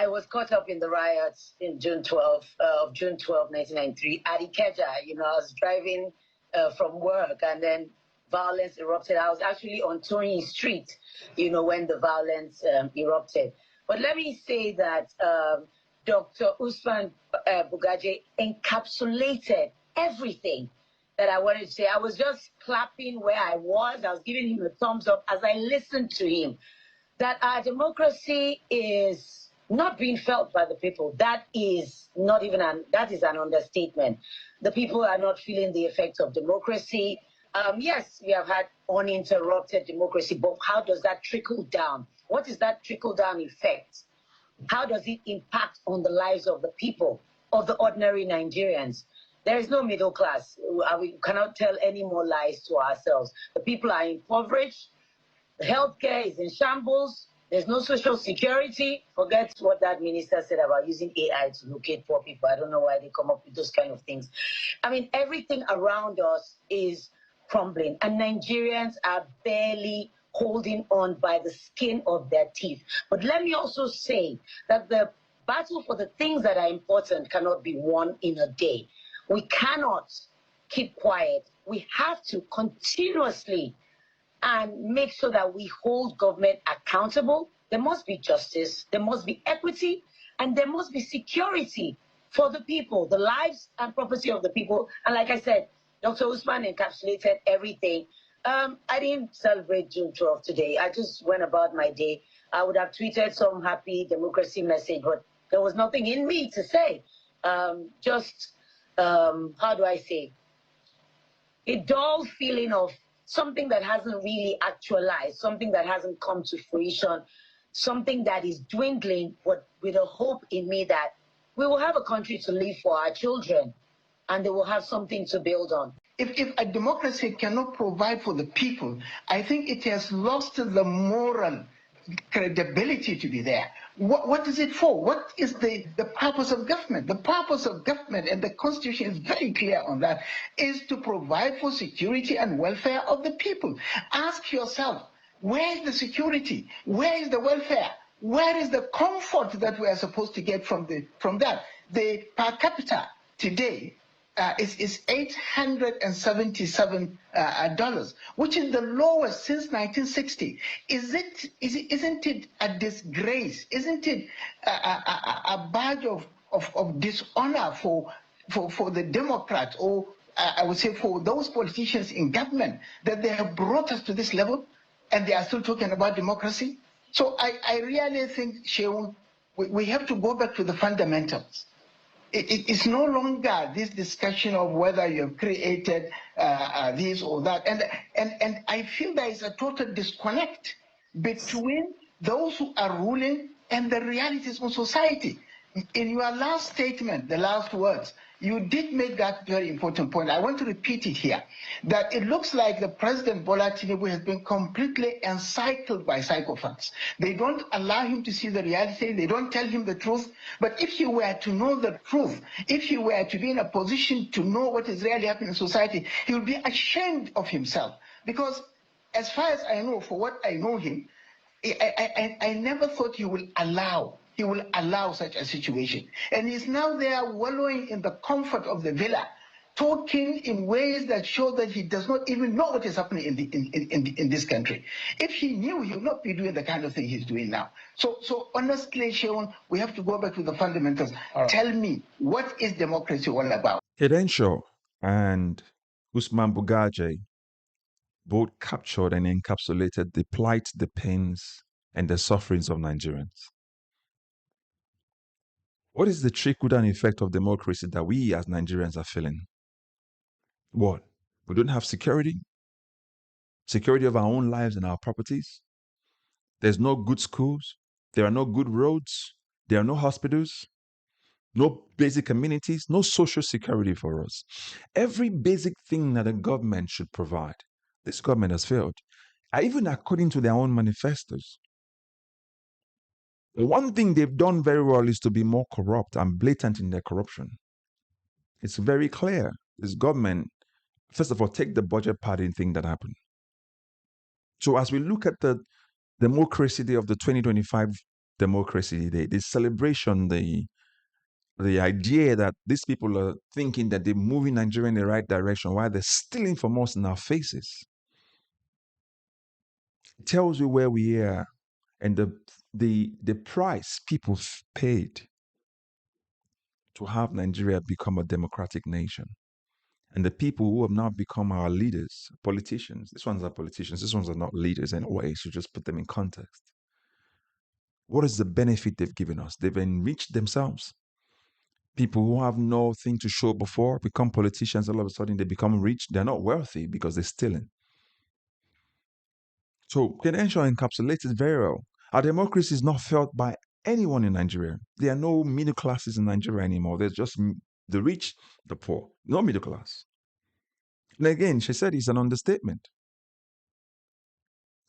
I was caught up in the riots in June 12, 1993 at Ikeja. You know, I was driving from work, and then violence erupted. I was actually on Tony Street, you know, when the violence erupted. But let me say that Dr. Usman Bugaje encapsulated everything that I wanted to say. I was just clapping where I was. I was giving him a thumbs up as I listened to him. That our democracy is not being felt by the people. That is not even that is an understatement. The people are not feeling the effects of democracy. Yes, we have had uninterrupted democracy, but how does that trickle down? What is that trickle down effect? How does it impact on the lives of the people, of the ordinary Nigerians? There is no middle class. We cannot tell any more lies to ourselves. The people are impoverished. The healthcare is in shambles. There's no social security. Forget what that minister said about using AI to locate poor people. I don't know why they come up with those kind of things. I mean, everything around us is crumbling, and Nigerians are barely holding on by the skin of their teeth. But let me also say that the battle for the things that are important cannot be won in a day. We cannot keep quiet. We have to continuously and make sure that we hold government accountable. There must be justice, there must be equity, and there must be security for the people, the lives and property of the people. And like I said, Dr. Usman encapsulated everything. I didn't celebrate June 12th today. I just went about my day. I would have tweeted some happy democracy message, but there was nothing in me to say. How do I say? A dull feeling of something that hasn't really actualized, something that hasn't come to fruition, something that is dwindling, but with a hope in me that we will have a country to live for our children, and they will have something to build on. If a democracy cannot provide for the people, I think it has lost the moral credibility to be there. What is it for? What is the purpose of government? The purpose of government, and the Constitution is very clear on that, is to provide for security and welfare of the people. Ask yourself, where is the security? Where is the welfare? Where is the comfort that we are supposed to get from that? The per capita today is $877, which is the lowest since 1960. Isn't it a disgrace? Isn't it a badge of dishonor for the Democrats, or I would say for those politicians in government, that they have brought us to this level and they are still talking about democracy? So I really think, Sheun, we have to go back to the fundamentals. It's no longer this discussion of whether you have created this or that. And I feel there is a total disconnect between those who are ruling and the realities of society. In your last statement, the last words, you did make that very important point. I want to repeat it here, that it looks like the President Bola Tinubu has been completely encircled by sycophants. They don't allow him to see the reality. They don't tell him the truth. But if he were to know the truth, if he were to be in a position to know what is really happening in society, he would be ashamed of himself. Because as far as I know, for what I know him, I never thought he will allow such a situation. And he's now there wallowing in the comfort of the villa, talking in ways that show that he does not even know what is happening in this country. If he knew, he would not be doing the kind of thing he's doing now. So honestly, Sheun, we have to go back to the fundamentals. Right. Tell me, what is democracy all about? Henshaw and Usman Bugaje both captured and encapsulated the plight, the pains, and the sufferings of Nigerians. What is the trickle-down effect of democracy that we as Nigerians are feeling? What? We don't have security of our own lives and our properties. There's no good schools. There are no good roads. There are no hospitals. No basic amenities. No social security for us. Every basic thing that a government should provide, this government has failed. Even according to their own manifestos. The one thing they've done very well is to be more corrupt and blatant in their corruption. It's very clear. This government, first of all, take the budget padding thing that happened. So as we look at the democracy of the 2025 democracy, the celebration, the idea that these people are thinking that they're moving Nigeria in the right direction while they're stealing from us in our faces. It tells you where we are and the price people paid to have Nigeria become a democratic nation. And the people who have now become our leaders, politicians, these ones are politicians, these ones are not leaders in a way, so just put them in context. What is the benefit they've given us? They've enriched themselves. People who have nothing to show before become politicians, all of a sudden they become rich. They're not wealthy because they're stealing. So credential encapsulates it very well. Our democracy is not felt by anyone in Nigeria. There are no middle classes in Nigeria anymore. There's just the rich, the poor, no middle class. And again, she said it's an understatement.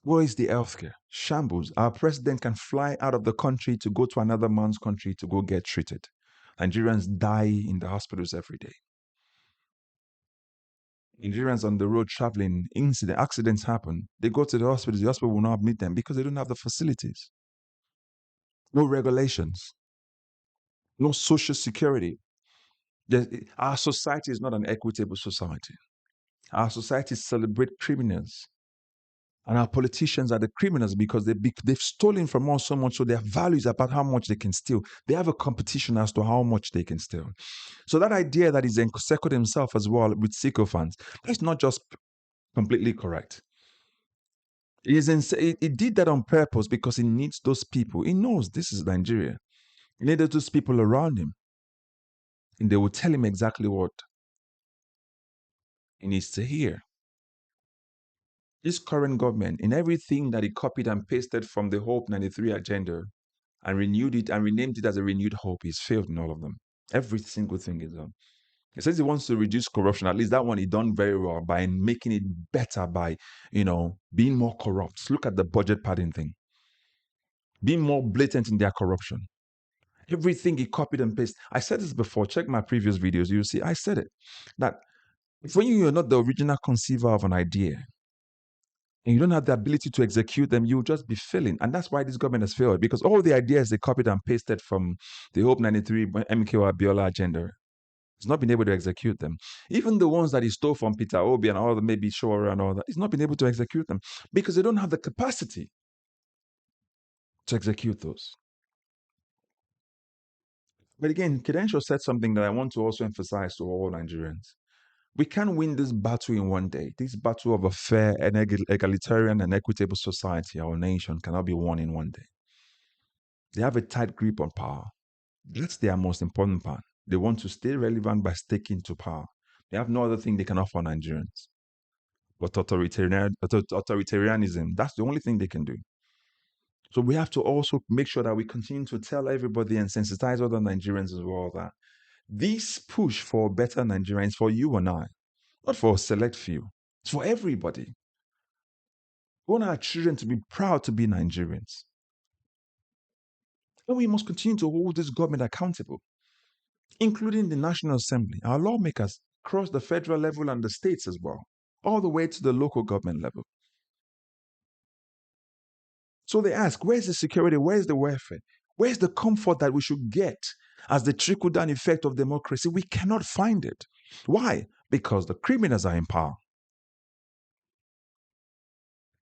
Where is the healthcare? Shambles. Our president can fly out of the country to go to another man's country to go get treated. Nigerians die in the hospitals every day. Nigerians on the road traveling, accidents happen. They go to the hospital will not admit them because they don't have the facilities. No regulations, no social security. Our society is not an equitable society. Our society celebrates criminals. And our politicians are the criminals because they've stolen from us so much, so their value is about how much they can steal. They have a competition as to how much they can steal. So that idea that he's encircled himself as well with sycophants, that's not just completely correct. He did that on purpose because he needs those people. He knows this is Nigeria. He needed those people around him. And they will tell him exactly what he needs to hear. This current government, in everything that he copied and pasted from the Hope 93 agenda and renewed it and renamed it as a renewed hope, he's failed in all of them. Every single thing is done. He says he wants to reduce corruption. At least that one he done very well by making it better by, being more corrupt. Look at the budget padding thing. Being more blatant in their corruption. Everything he copied and pasted. I said this before. Check my previous videos. You'll see I said it. That when you're not the original conceiver of an idea, and you don't have the ability to execute them, you'll just be failing. And that's why this government has failed, because all the ideas they copied and pasted from the Hope 93 MKO Abiola agenda, he's not been able to execute them. Even the ones that he stole from Peter Obi and all the maybe Shora and all that, he's not been able to execute them because they don't have the capacity to execute those. But again, Kedenshaw said something that I want to also emphasize to all Nigerians. We can't win this battle in one day. This battle of a fair and egalitarian and equitable society, our nation, cannot be won in one day. They have a tight grip on power. That's their most important part. They want to stay relevant by sticking to power. They have no other thing they can offer Nigerians. But authoritarianism, that's the only thing they can do. So we have to also make sure that we continue to tell everybody and sensitize other Nigerians as well that this push for better Nigerians for you and I, not for a select few. It's for everybody. We want our children to be proud to be Nigerians. And we must continue to hold this government accountable, including the National Assembly, our lawmakers across the federal level and the states as well, all the way to the local government level. So they ask, where's the security? Where's the welfare? Where's the comfort that we should get as the trickle-down effect of democracy? We cannot find it. Why? Because the criminals are in power.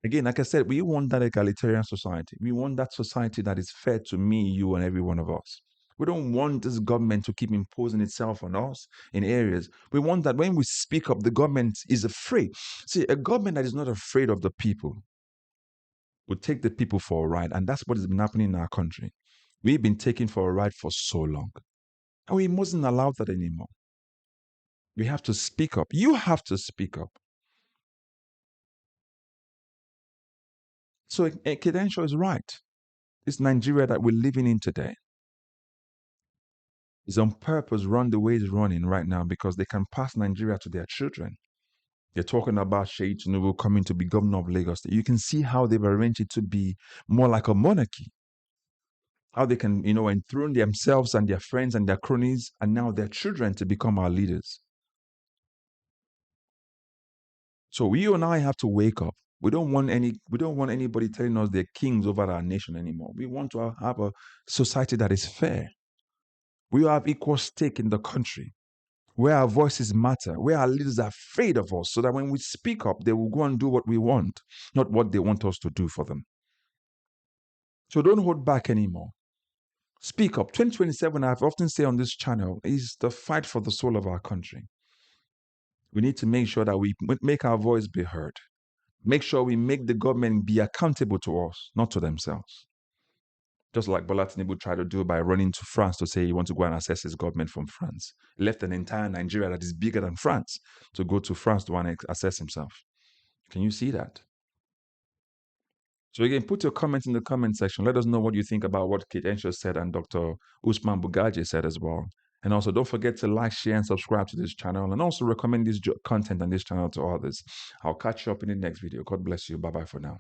Again, like I said, we want that egalitarian society. We want that society that is fair to me, you, and every one of us. We don't want this government to keep imposing itself on us in areas. We want that when we speak up, the government is afraid. See, a government that is not afraid of the people will take the people for a ride. And that's what has been happening in our country. We've been taken for a ride for so long. And we mustn't allow that anymore. We have to speak up. You have to speak up. So Kedenshaw is right. This Nigeria that we're living in today is on purpose run the way it's running right now because they can pass Nigeria to their children. They're talking about Tinubu coming to be governor of Lagos. You can see how they've arranged it to be more like a monarchy. How they can, enthrone themselves and their friends and their cronies and now their children to become our leaders. So you and I have to wake up. We don't want anybody telling us they're kings over our nation anymore. We want to have a society that is fair. We have equal stake in the country, where our voices matter, where our leaders are afraid of us, so that when we speak up, they will go and do what we want, not what they want us to do for them. So don't hold back anymore. Speak up. 2027, I've often said on this channel, is the fight for the soul of our country. We need to make sure that we make our voice be heard. Make sure we make the government be accountable to us, not to themselves. Just like Bola Tinubu tried to do by running to France to say he wants to go and assess his government from France. He left an entire Nigeria that is bigger than France to go to France to want to assess himself. Can you see that? So again, put your comments in the comment section. Let us know what you think about what Kate Henshaw said and Dr. Usman Bugaje said as well. And also don't forget to like, share, and subscribe to this channel, and also recommend this content on this channel to others. I'll catch you up in the next video. God bless you. Bye-bye for now.